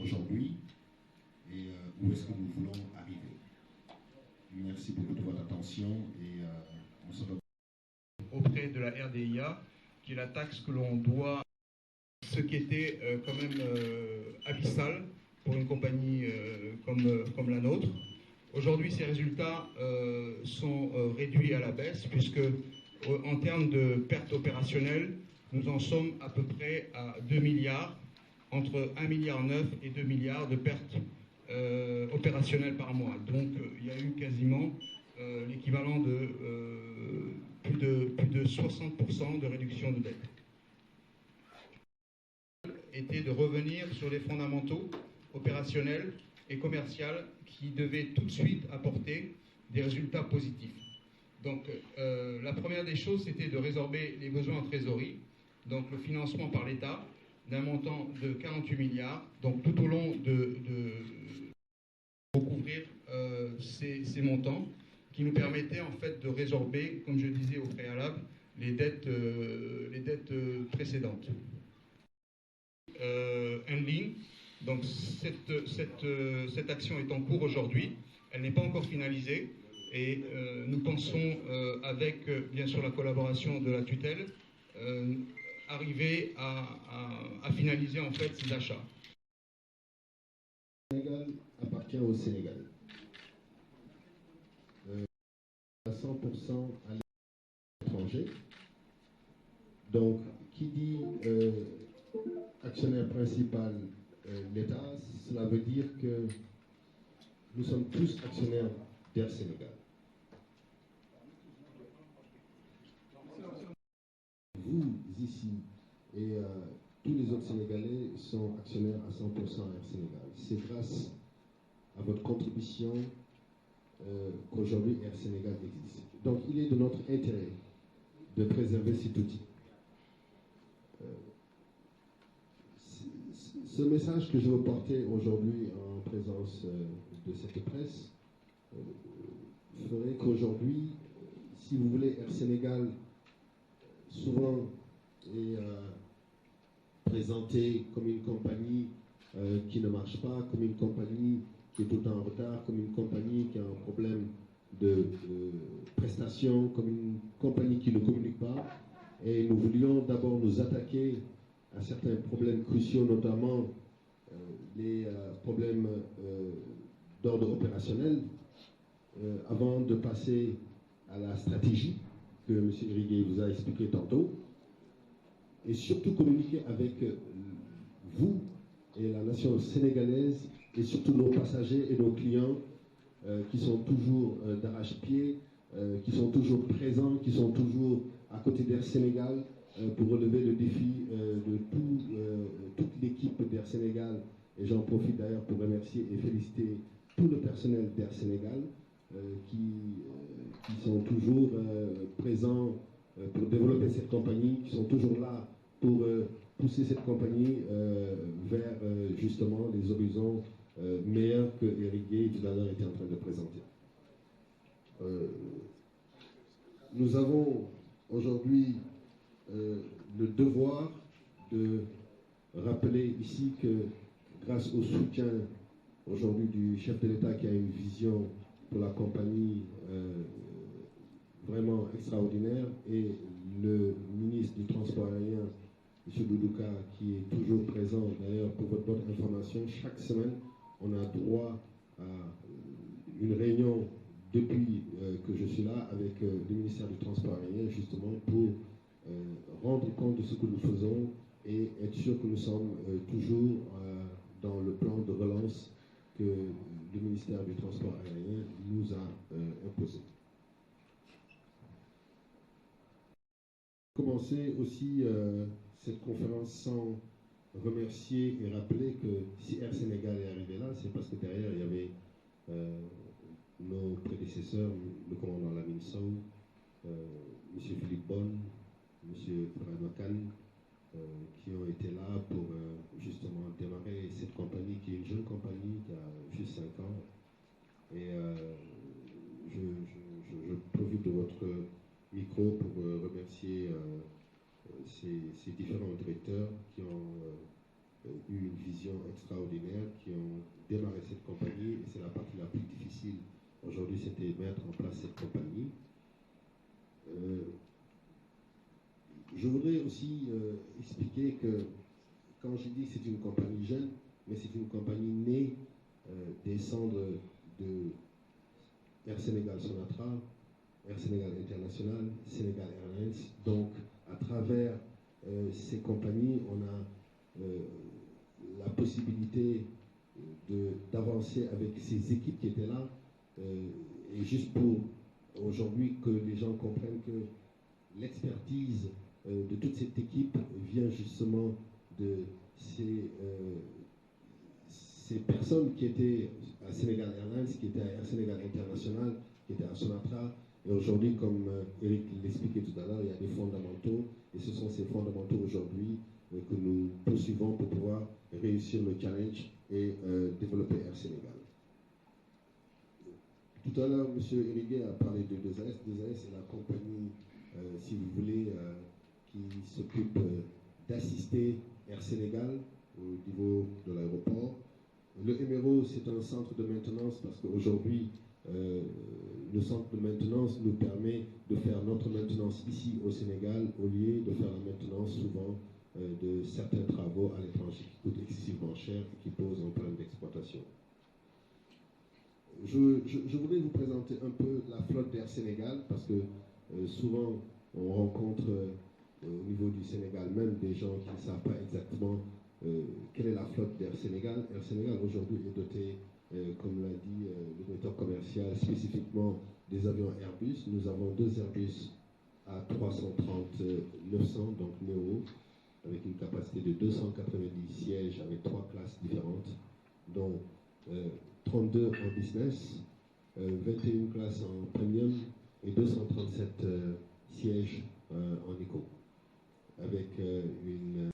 aujourd'hui et où est-ce que nous voulons arriver. Merci beaucoup de votre attention et on se retrouve auprès de la RDIA, qui est la taxe que l'on doit, ce qui était quand même abyssal pour une compagnie comme la nôtre. Aujourd'hui, ces résultats sont réduits à la baisse, puisque en termes de pertes opérationnelles, nous en sommes à peu près à 2 milliards, entre 1,9 milliard et 2 milliards de pertes opérationnelles par mois. Donc il y a eu quasiment l'équivalent de plus de 60% de réduction de dette. Était de revenir sur les fondamentaux opérationnels et commerciaux qui devaient tout de suite apporter des résultats positifs. Donc la première des choses, c'était de résorber les besoins en trésorerie, donc le financement par l'État d'un montant de 48 milliards, donc tout au long de recouvrir ces montants qui nous permettaient en fait de résorber, comme je disais au préalable, les dettes précédentes. Handling, donc cette action est en cours aujourd'hui, elle n'est pas encore finalisée et nous pensons avec bien sûr la collaboration de la tutelle arriver à finaliser en fait ces achats. Le Sénégal appartient au Sénégal. À 100% à l'étranger. Donc, qui dit actionnaire principal l'État, cela veut dire que nous sommes tous actionnaires d'Air Sénégal. Vous, ici, et tous les autres Sénégalais sont actionnaires à 100% Air Sénégal. C'est grâce à votre contribution qu'aujourd'hui Air Sénégal existe. Donc, il est de notre intérêt de préserver cet outil. Ce message que je veux porter aujourd'hui en présence de cette presse ferait qu'aujourd'hui, si vous voulez, Air Sénégal souvent est présenté comme une compagnie qui ne marche pas, comme une compagnie qui est tout le temps en retard, comme une compagnie qui a un problème de prestation, comme une compagnie qui ne communique pas. Et nous voulions d'abord nous attaquer à certains problèmes cruciaux, notamment les problèmes d'ordre opérationnel, avant de passer à la stratégie que M. Irigué vous a expliqué tantôt, et surtout communiquer avec vous et la nation sénégalaise, et surtout nos passagers et nos clients qui sont toujours d'arrache-pied, qui sont toujours présents, qui sont toujours à côté d'Air Sénégal, pour relever le défi de toute l'équipe d'Air Sénégal. Et j'en profite d'ailleurs pour remercier et féliciter tout le personnel d'Air Sénégal qui sont toujours présents pour développer cette compagnie, qui sont toujours là pour pousser cette compagnie vers justement les horizons meilleurs que Eric Gay tout à l'heure était en train de présenter. Nous avons aujourd'hui le devoir de rappeler ici que grâce au soutien aujourd'hui du chef de l'État qui a une vision pour la compagnie vraiment extraordinaire, et le ministre du Transport aérien, M. Doudouka, qui est toujours présent. D'ailleurs, pour votre bonne information, chaque semaine, on a droit à une réunion depuis que je suis là avec le ministère du Transport aérien, justement pour rendre compte de ce que nous faisons et être sûr que nous sommes toujours dans le plan de relance que le ministère du Transport aérien nous a imposé. Commencer aussi cette conférence sans remercier et rappeler que si Air Sénégal est arrivé là, c'est parce que derrière il y avait nos prédécesseurs, le commandant Lamine Sow, M. Philippe Bonne, M. Ibrahima Kane, qui ont été là pour justement démarrer cette compagnie qui est une jeune compagnie qui a juste 5 ans. Et je profite de votre micro pour remercier ces différents directeurs qui ont eu une vision extraordinaire, qui ont démarré cette compagnie, et c'est la partie la plus difficile aujourd'hui, c'était mettre en place cette compagnie. Je voudrais aussi expliquer que quand je dis que c'est une compagnie jeune, mais c'est une compagnie née des cendres de Air Sénégal Sonatra, Air Sénégal International, Sénégal Airlines. Donc, à travers ces compagnies, on a la possibilité d'avancer avec ces équipes qui étaient là. Et juste pour aujourd'hui que les gens comprennent que l'expertise de toute cette équipe vient justement de ces personnes qui étaient à Sénégal Airlines, qui étaient à Air Sénégal International, qui étaient à Sonatra. Et aujourd'hui, comme Eric l'expliquait tout à l'heure, il y a des fondamentaux. Et ce sont ces fondamentaux aujourd'hui que nous poursuivons pour pouvoir réussir le challenge et développer Air Sénégal. Tout à l'heure, M. Hériguet a parlé de 2AS. 2AS est la compagnie, si vous voulez, qui s'occupe d'assister Air Sénégal au niveau de l'aéroport. Le MRO, c'est un centre de maintenance parce qu'aujourd'hui, le centre de maintenance nous permet de faire notre maintenance ici au Sénégal au lieu de faire la maintenance souvent de certains travaux à l'étranger qui coûtent excessivement cher et qui posent un problème d'exploitation. Je voudrais vous présenter un peu la flotte d'Air Sénégal parce que souvent on rencontre au niveau du Sénégal même des gens qui ne savent pas exactement quelle est la flotte d'Air Sénégal. Air Sénégal aujourd'hui est doté, comme l'a dit le directeur commercial, spécifiquement des avions Airbus. Nous avons 2 Airbus A330-900, donc Neo, avec une capacité de 290 sièges avec 3 classes différentes, dont 32 en business, 21 classes en premium et 237 sièges en éco, avec une